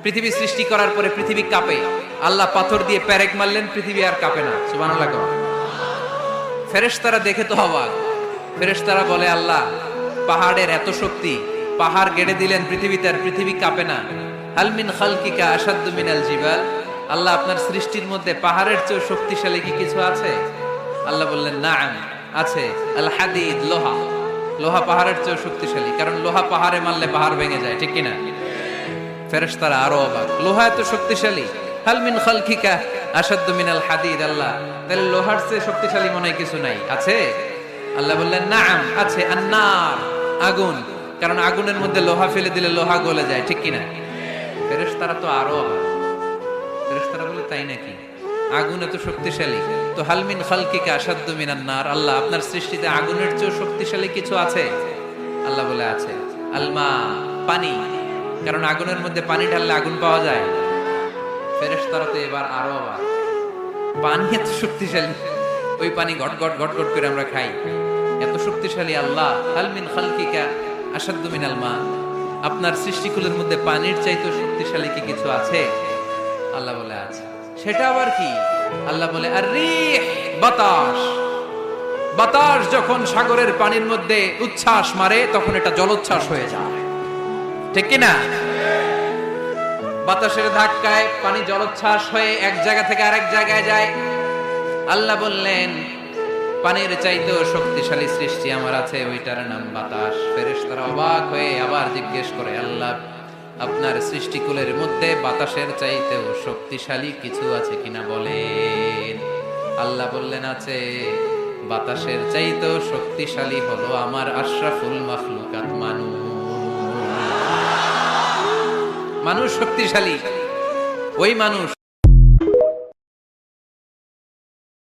পৃথিবী সৃষ্টি করার পরে পৃথিবী কাঁপে, আল্লাহ পাথর দিয়ে পেরেক মারলেন, পৃথিবী আর কাঁপে না। সুবহানাল্লাহ। ফেরেশতারা দেখে তো অবাক। ফেরেশতারা বলে, আল্লাহ পাহাড়ের এত শক্তি, পাহাড় গেড়ে দিলেন পৃথিবীতে, আর পৃথিবী কাঁপে না। হাল মিন খালকিকা আশাদ্দু মিনাল জিবাল, আল্লাহ আপনার সৃষ্টির মধ্যে পাহাড়ের চেয়ে শক্তিশালী কি কিছু আছে? আল্লাহ বললেন, নাআম, আছে। আল হাদিদ, লোহা। লোহা পাহাড়ের চেয়ে শক্তিশালী, কারণ লোহা পাহাড়ে মারলে পাহাড় ভেঙে যায়, ঠিক কিনা? ফেরেশতারা আরো অবাক, লোহা এত শক্তিশালী। হাল মিন খালকিকা আশাদ্দু মিনাল হাদিদ, আল্লাহ তাহলে লোহার চেয়ে শক্তিশালী মনে হয় কিছু নাই, আছে? আল্লাহ বললেন, নাআম, আছে। আন্নার, আগুন, কারণ আগুনের মধ্যে লোহা ফেলে দিলে লোহা গলে যায়, ঠিক কিনা? ফেরেশতারা তো আরো অবাক। ফেরেশতারা বলে, তাই নাকি? আগুন এত শক্তিশালী, তো হাল মিন খালকিকা আশাদ্দু মিনান নার, আল্লাহ আপনার সৃষ্টিতে আগুনের চেয়ে শক্তিশালী কিছু আছে? আল্লাহ বলে, আছে। আলমা, পানি, কারণ আগুনের মধ্যে পানি ঢাললে আগুন পাওয়া যায়। ফেরেশতারা তো এবার আরো অবাক, পানি এত শক্তিশালী, ওই পানি ঘট ঘট ঘট ঘট করে আমরা খাই, এত শক্তিশালী আল্লাহ। হাল মিন খালকিকা আশাদ্দু মিনাল মা, আপনার সৃষ্টিকুলের মধ্যে পানির চাইতে শক্তিশালী কি কিছু আছে? আল্লাহ বলে, আছে। সেটা আবার কি? আল্লাহ বলে, আর রিহ, বাতাস। বাতাস যখন সাগরের পানির মধ্যে উচ্ছ্বাস মারে, তখন এটা জলোচ্ছ্বাস হয়ে যায়, ঠিক কিনা? বাতাসের ধাক্কায় পানি জলোচ্ছ্বাস হয়ে এক জায়গা থেকে আরেক জায়গায় যায়। আল্লাহ বললেন, পানির চাইতেও শক্তিশালী সৃষ্টি আমার আছে, ওইটার নাম বাতাস। ফেরেশতারা অবাক হয়ে আবার জিজ্ঞেস করে, আল্লাহ আপনার সৃষ্টিকুলের মধ্যে বাতাসের চাইতেও শক্তিশালী কিছু আছে কিনা বলেন। আল্লাহ বললেন, আছে। বাতাসের চাইতেও শক্তিশালী হলো আমার আশরাফুল মাখলুকাত মানুষ। মানুষ শক্তিশালী, ওই মানুষ